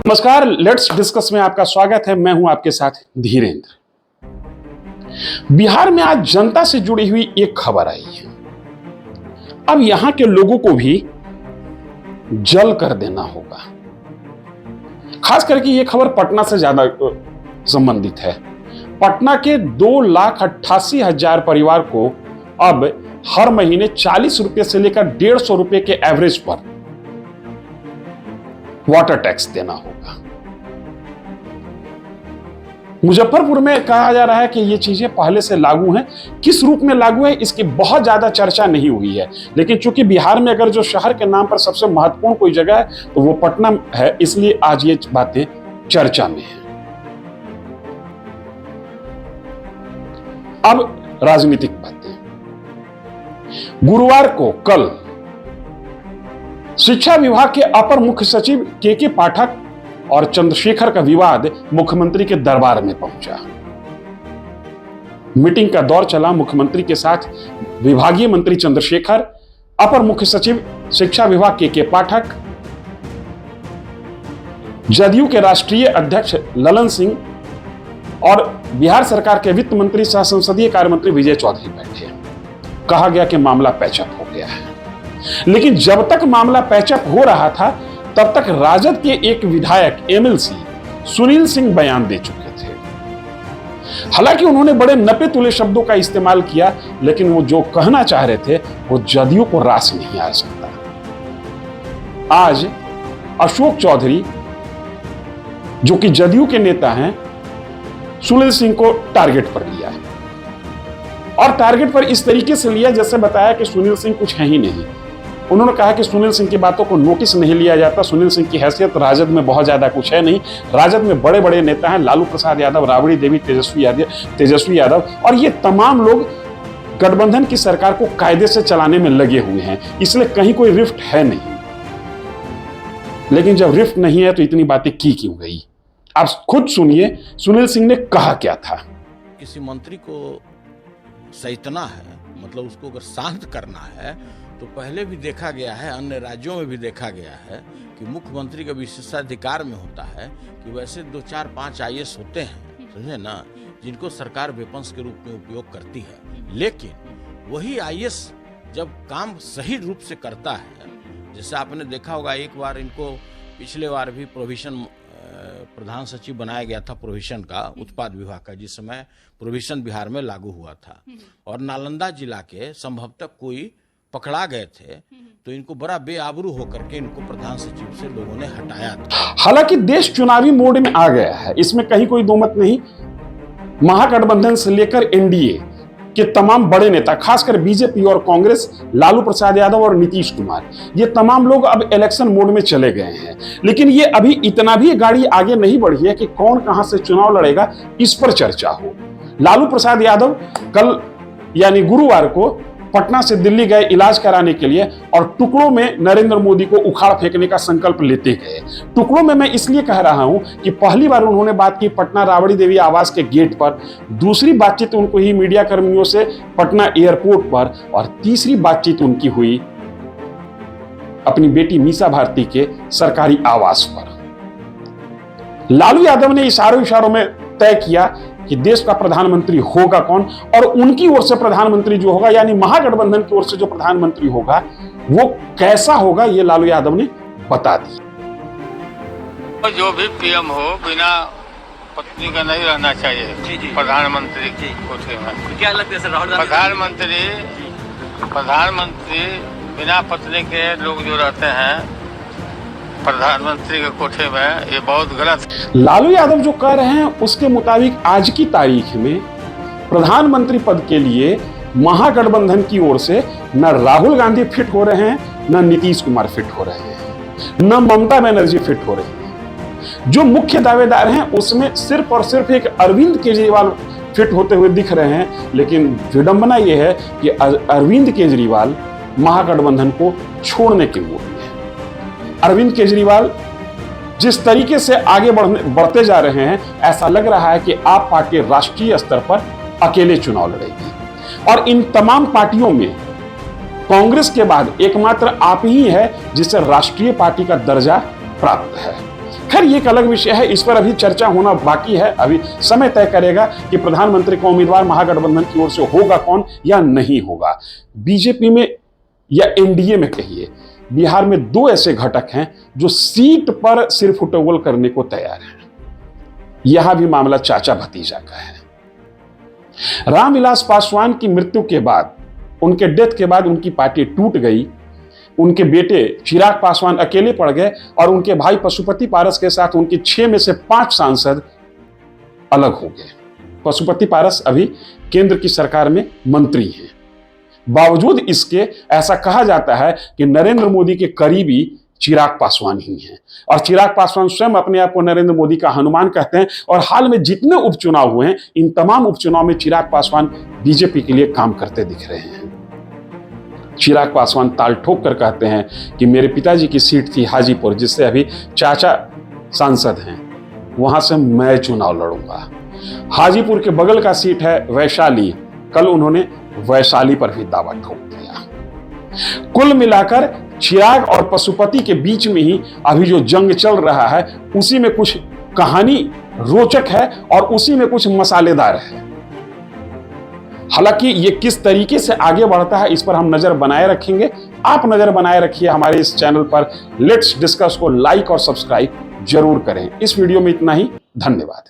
नमस्कार, let's discuss में आपका स्वागत है। मैं हूं आपके साथ धीरेन्द्र। बिहार में आज जनता से जुड़ी हुई एक खबर आई है। अब यहां के लोगों को भी जल कर देना होगा। खास करके यह खबर पटना से ज्यादा संबंधित है। पटना के 2,88,000 परिवार को अब हर महीने 40 रुपए से लेकर 150 रुपए के एवरेज पर वाटर टैक्स देना होगा। मुजफ्फरपुर में कहा जा रहा है कि ये चीजें पहले से लागू हैं। किस रूप में लागू है इसकी बहुत ज्यादा चर्चा नहीं हुई है, लेकिन चूंकि बिहार में अगर जो शहर के नाम पर सबसे महत्वपूर्ण कोई जगह है तो वो पटना है, इसलिए आज ये बातें चर्चा में है। अब राजनीतिक बातें। गुरुवार को कल शिक्षा विभाग के अपर मुख्य सचिव के पाठक और चंद्रशेखर का विवाद मुख्यमंत्री के दरबार में पहुंचा। मीटिंग का दौर चला। मुख्यमंत्री के साथ विभागीय मंत्री चंद्रशेखर, अपर मुख्य सचिव शिक्षा विभाग के पाठक, जदयू के राष्ट्रीय अध्यक्ष ललन सिंह और बिहार सरकार के वित्त मंत्री सह संसदीय कार्य मंत्री विजय चौधरी बैठे। कहा गया कि मामला पैचअप हो गया है, लेकिन जब तक मामला पैचअप हो रहा था तब तक राजद के एक विधायक एमएलसी सुनील सिंह बयान दे चुके थे। हालांकि उन्होंने बड़े नपे तुले शब्दों का इस्तेमाल किया, लेकिन वो जो कहना चाह रहे थे वो जदयू को रास नहीं आ सकता। आज अशोक चौधरी जो कि जदयू के नेता हैं, सुनील सिंह को टारगेट पर लिया है और टारगेट पर इस तरीके से लिया जैसे बताया कि सुनील सिंह कुछ है ही नहीं। उन्होंने कहा कि सुनील सिंह की बातों को नोटिस नहीं लिया जाता। सुनील सिंह की हैसियत राजद में बहुत ज्यादा कुछ है नहीं। राजद में बड़े बड़े नेता हैं, लालू प्रसाद यादव, राबड़ी देवी, तेजस्वी यादव और ये तमाम लोग गठबंधन की सरकार को कायदे से चलाने में लगे हुए हैं, इसलिए कहीं कोई रिफ्ट है नहीं। लेकिन जब रिफ्ट नहीं है तो इतनी बातें की क्यों गई? आप खुद सुनिए सुनील सिंह ने कहा क्या था। किसी मंत्री को सैतना है, मतलब उसको अगर शांत करना है तो पहले भी देखा गया है, अन्य राज्यों में भी देखा गया है कि मुख्यमंत्री का विशेषाधिकार में होता है कि वैसे 2, 4, 5 आईएएस होते हैं, समझे ना, जिनको सरकार वेपन्स के रूप में उपयोग करती है। लेकिन वही आईएएस जब काम सही रूप से करता है, जैसे आपने देखा होगा एक बार इनको पिछले बार भी प्रोविजन प्रधान सचिव बनाया गया था प्रोविजन का, उत्पाद विभाग का, जिस समय प्रोविजन बिहार में लागू हुआ था और नालंदा जिला के संभवतः कोई पकड़ा गए थे, तो इनको बड़ा बेआबरू होकर के इनको प्रधान सचिव से लोगों ने हटाया था। हालांकि देश चुनावी मोड में आ गया है, इसमें कहीं कोई दो मत नहीं। महागठबंधन से लेकर एनडीए के तमाम बड़े नेता, खासकर बीजेपी और कांग्रेस, लालू प्रसाद यादव और नीतीश कुमार, ये तमाम लोग अब इलेक्शन मोड में चले गए हैं। लेकिन ये अभी इतना भी गाड़ी आगे नहीं बढ़ी है कि कौन कहां से चुनाव लड़ेगा इस पर चर्चा हो। लालू प्रसाद यादव कल यानी गुरुवार को पटना से दिल्ली गए इलाज कराने के लिए और टुकड़ों में नरेंद्र मोदी को उखाड़ फेंकने का संकल्प लेते गए। टुकड़ों में मैं इसलिए कह रहा हूं कि पहली बार उन्होंने बात की पटना राबड़ी देवी आवास के गेट पर, दूसरी बातचीत उनको ही मीडिया कर्मियों से पटना एयरपोर्ट पर और तीसरी बातचीत उनकी हुई अपनी बेटी मीसा भारती के सरकारी आवास पर। लालू यादव ने इशारों में तय किया कि देश का प्रधानमंत्री होगा कौन और उनकी ओर से प्रधानमंत्री जो होगा यानी महागठबंधन की ओर से जो प्रधानमंत्री होगा वो कैसा होगा, ये लालू यादव ने बता दिया। जो भी पीएम हो बिना पत्नी का नहीं रहना चाहिए। जी। प्रधानमंत्री की कोठे में क्या लगता है सर? राहुल प्रधानमंत्री बिना पत्नी के लोग जो रहते हैं प्रधानमंत्री के कोठे में, ये बहुत गलत है। लालू यादव जो कह रहे हैं उसके मुताबिक आज की तारीख में प्रधानमंत्री पद के लिए महागठबंधन की ओर से न राहुल गांधी फिट हो रहे हैं, न नीतीश कुमार फिट हो रहे हैं, न ममता बनर्जी फिट हो रही है। जो मुख्य दावेदार हैं उसमें सिर्फ और सिर्फ एक अरविंद केजरीवाल फिट होते हुए दिख रहे हैं। लेकिन विडंबना यह है कि अरविंद केजरीवाल महागठबंधन को छोड़ने के मूड में है। अरविंद केजरीवाल जिस तरीके से आगे बढ़ते जा रहे हैं, ऐसा लग रहा है कि आप पार्टी राष्ट्रीय स्तर पर अकेले चुनाव लड़ेगी और इन तमाम पार्टियों में कांग्रेस के बाद एकमात्र आप ही है जिसे राष्ट्रीय पार्टी का दर्जा प्राप्त है। खैर ये एक अलग विषय है, इस पर अभी चर्चा होना बाकी है। अभी समय तय करेगा कि प्रधानमंत्री का उम्मीदवार महागठबंधन की ओर से होगा कौन या नहीं होगा। बीजेपी में या एनडीए में कहिए, बिहार में दो ऐसे घटक हैं जो सीट पर सिर फुटबॉल करने को तैयार हैं। यहां भी मामला चाचा भतीजा का है। रामविलास पासवान की मृत्यु के बाद, उनके डेथ के बाद उनकी पार्टी टूट गई। उनके बेटे चिराग पासवान अकेले पड़ गए और उनके भाई पशुपति पारस के साथ उनके 6 में से 5 सांसद अलग हो गए। पशुपति पारस अभी केंद्र की सरकार में मंत्री हैं। बावजूद इसके ऐसा कहा जाता है कि नरेंद्र मोदी के करीबी चिराग पासवान ही हैं और चिराग पासवान स्वयं अपने आप को नरेंद्र मोदी का हनुमान कहते हैं। और हाल में जितने उपचुनाव हुए हैं, इन तमाम उपचुनाव में चिराग पासवान बीजेपी के लिए काम करते दिख रहे हैं। चिराग पासवान ताल ठोक कर कहते हैं कि मेरे पिताजी की सीट थी हाजीपुर, जिससे अभी चाचा सांसद हैं, वहां से मैं चुनाव लड़ूंगा। हाजीपुर के बगल का सीट है वैशाली, कल उन्होंने वैशाली पर भी दावा ठोक दिया। कुल मिलाकर चिराग और पशुपति के बीच में ही अभी जो जंग चल रहा है, उसी में कुछ कहानी रोचक है और उसी में कुछ मसालेदार है। हालांकि ये किस तरीके से आगे बढ़ता है, इस पर हम नजर बनाए रखेंगे। आप नजर बनाए रखिए हमारे इस चैनल पर। लेट्स डिस्कस को लाइक और सब्सक्राइब जरूर करें। इस वीडियो में इतना ही। धन्यवाद।